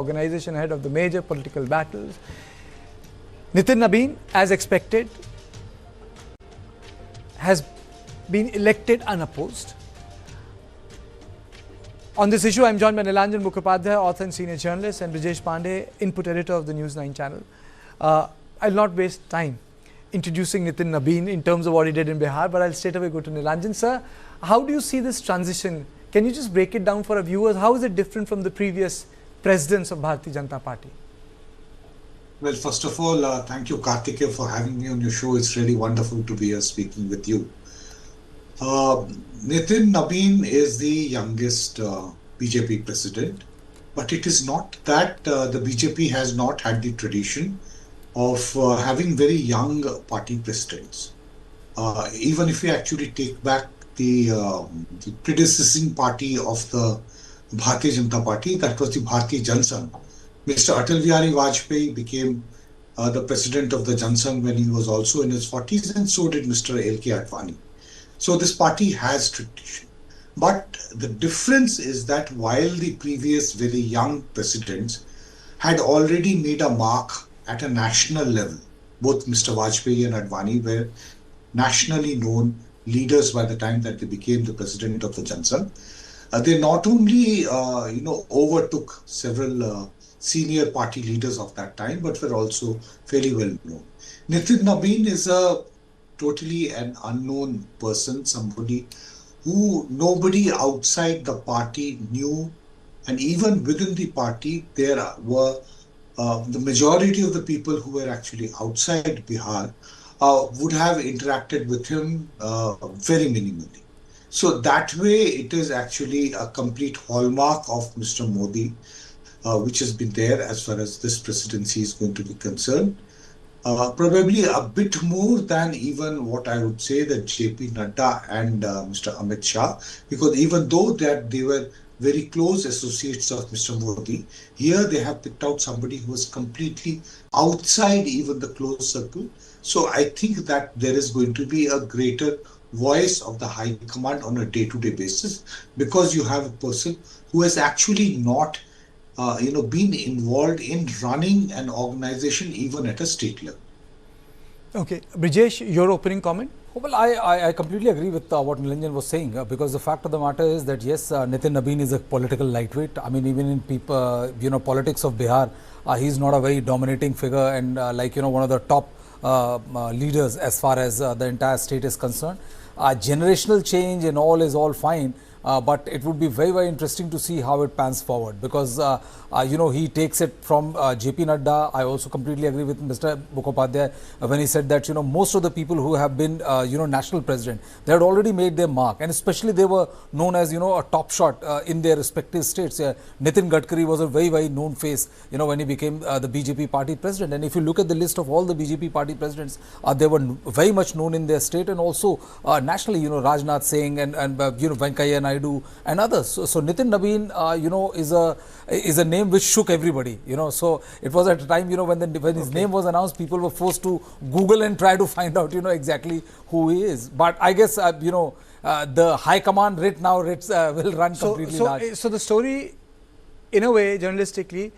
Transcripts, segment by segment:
organization ahead of the major political battles. Nitin Nabin, as expected, has been elected unopposed. On this issue, I am joined by Nilanjan Mukhopadhyay, author and senior journalist, and Brijesh Pandey, input editor of the News9 channel. I'll not waste time introducing Nitin Nabin in terms of what he did in Bihar, but I'll straight away go to Nilanjan. Sir, how do you see this transition? Can you just break it down for our viewers? How is it different from the previous presidents of Bharatiya Janata Party? Well, first of all, thank you, Kartikeya, for having me on your show. It's really wonderful to be here speaking with you. Nitin Nabin is the youngest BJP president, but it is not that the BJP has not had the tradition of having very young party presidents. Even if we actually take back the predecessing party of the Bharatiya Janata Party, that was the Bharatiya Janata. Mr. Atal Bihari Vajpayee became the president of the Janata when he was also in his 40s, and so did Mr. L.K. Advani. So this party has tradition. But the difference is that while the previous very young presidents had already made a mark at a national level, both Mr. Vajpayee and Advani were nationally known leaders by the time that they became the president of the Janata. They not only overtook several senior party leaders of that time, but were also fairly well known. Nitin Nabin is a totally an unknown person, somebody who nobody outside the party knew, and even within the party there were the majority of the people who were actually outside Bihar would have interacted with him very minimally. So that way it is actually a complete hallmark of Mr. Modi, which has been there as far as this presidency is going to be concerned. Probably a bit more than even what I would say that JP Nadda and Mr. Amit Shah, because even though that they were very close associates of Mr. Modi, here they have picked out somebody who was completely outside even the close circle. So I think that there is going to be a greater voice of the high command on a day-to-day basis, because you have a person who has actually not been involved in running an organization even at a state level. Okay, Brijesh, your opening comment? Well, I completely agree with what Nilanjan was saying, because the fact of the matter is that yes, Nitin Nabin is a political lightweight. I mean, even in people, politics of Bihar, he's not a very dominating figure and one of the top leaders as far as the entire state is concerned. Generational change and all is all fine. But it would be very, very interesting to see how it pans forward, because, he takes it from JP Nadda. I also completely agree with Mr. Mukhopadhyay when he said that, most of the people who have been, national president, they had already made their mark, and especially they were known as, a top shot in their respective states. Nitin Gadkari was a very, very known face, when he became the BJP party president. And if you look at the list of all the BJP party presidents, they were very much known in their state, and also nationally, Rajnath Singh and Venkaiah and others. So Nitin Nabin, is a name which shook everybody. So it was at a time, when his name was announced, people were forced to Google and try to find out, exactly who he is. But I guess, the high command will run completely large. So the story, in a way, journalistically,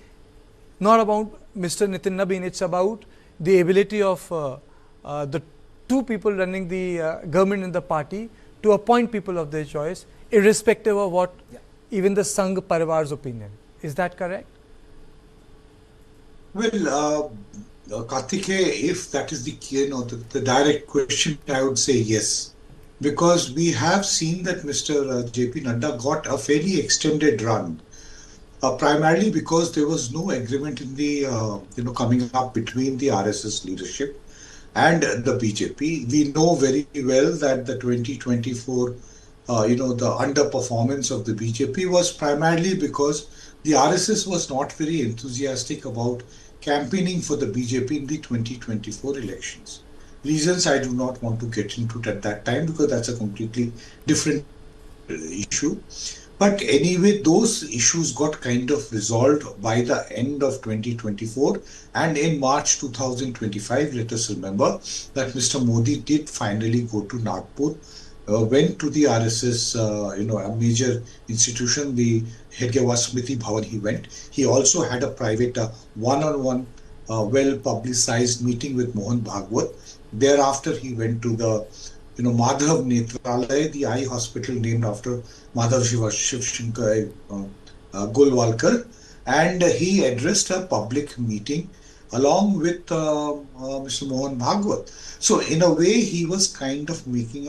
not about Mr. Nitin Nabin. It's about the ability of the two people running the government in the party to appoint people of their choice, irrespective of what even the Sangh Parivar's opinion. Is that correct? Well, Kartikeya, if that is the direct question, I would say yes. Because we have seen that Mr. JP Nadda got a fairly extended run, primarily because there was no agreement in the, coming up between the RSS leadership and the BJP. We know very well that the 2024 the underperformance of the BJP was primarily because the RSS was not very enthusiastic about campaigning for the BJP in the 2024 elections. Reasons I do not want to get into it at that time, because that's a completely different issue. But anyway, those issues got kind of resolved by the end of 2024, and in March 2025, let us remember that Mr. Modi did finally go to Nagpur went to the RSS, a major institution, the headgear was Smriti Bhavan. He went. He also had a private one-on-one, well-publicized meeting with Mohan Bhagwat. Thereafter, he went to the Madhav Netralaya, the eye hospital named after Madhav Shiv Shankar Golwalkar, and he addressed a public meeting along with Mr. Mohan Bhagwat. So in a way, he was kind of making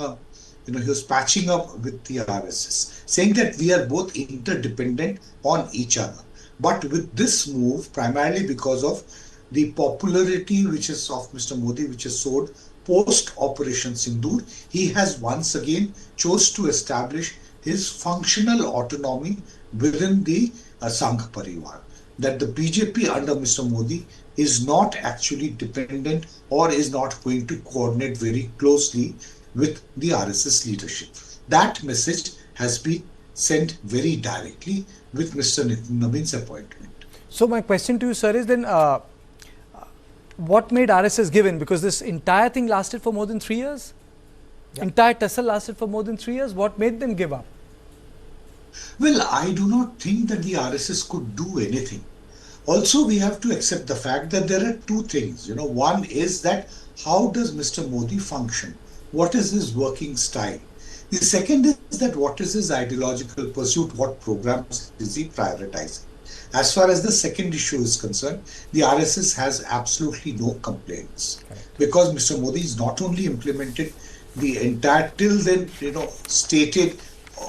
he was patching up with the RSS, saying that we are both interdependent on each other. But with this move, primarily because of the popularity which is of Mr. Modi, which is soared post Operation Sindoor, he has once again chose to establish his functional autonomy within the Sangh Parivar. That the BJP under Mr. Modi is not actually dependent or is not going to coordinate very closely with the RSS leadership. That message has been sent very directly with Mr. Nitin Nabin's appointment. So my question to you, sir, is then what made RSS give in? Because this entire thing lasted for more than 3 years? Yeah. Entire tussle lasted for more than 3 years? What made them give up? Well, I do not think that the RSS could do anything. Also, we have to accept the fact that there are two things. One is that how does Mr. Modi function? What is his working style? The second is that what is his ideological pursuit? What programs is he prioritizing? As far as the second issue is concerned, the RSS has absolutely no complaints. Correct. Because Mr. Modi has not only implemented the entire till then stated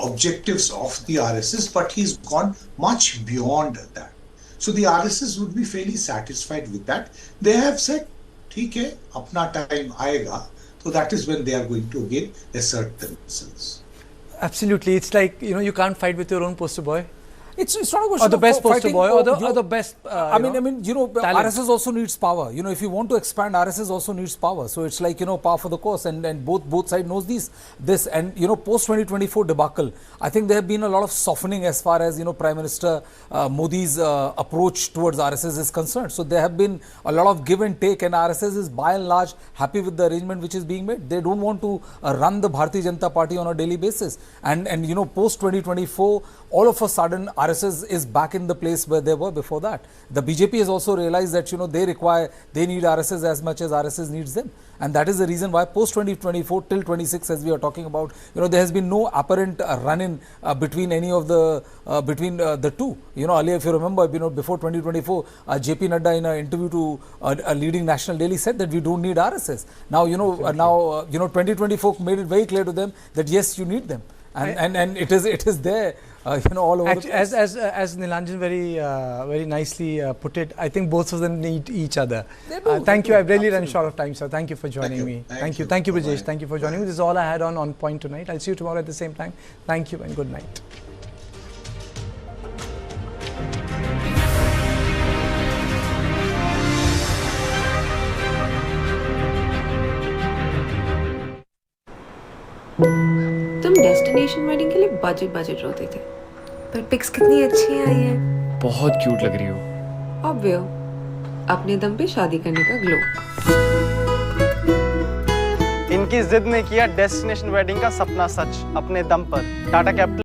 objectives of the RSS, but he's gone much beyond that. So the RSS would be fairly satisfied with that. They have said, "ठीक है, अपना time आएगा." So that is when they are going to again assert themselves. Absolutely, it's like you can't fight with your own poster boy. It's not a question or the best poster boy, or the best. RSS also needs power. If you want to expand, RSS also needs power. So it's like par for the course, and both sides knows this. And post 2024 debacle, I think there have been a lot of softening as far as Prime Minister Modi's approach towards RSS is concerned. So there have been a lot of give and take, and RSS is by and large happy with the arrangement which is being made. They don't want to run the Bharatiya Janata Party on a daily basis. And post 2024, all of a sudden RSS is back in the place where they were before that. The BJP has also realized that they need RSS as much as RSS needs them, and that is the reason why post 2024 till 26, as we are talking about, there has been no apparent run-in between any of the two. Earlier, if you remember, before 2024, JP Nadda in an interview to a leading national daily said that we don't need RSS. Now 2024 made it very clear to them that yes, you need them. And it is there, all over the place. As Nilanjan very nicely put it, I think both of them need each other. Thank you. I've really run short of time, sir. Thank you for joining me. Thank you, Brijesh. Thank you for joining me. This is all I had on point tonight. I'll see you tomorrow at the same time. Thank you and good night. तुम destination wedding के लिए budget रोते थे, पर pics कितनी अच्छी आई हैं। बहुत क्यूट लग रही हो। ऑब्वियो, अपने दम पे शादी करने का ग्लो। इनकी जिद ने किया डेस्टिनेशन वेडिंग का सपना सच, अपने दम पर। टाटा कैपिटल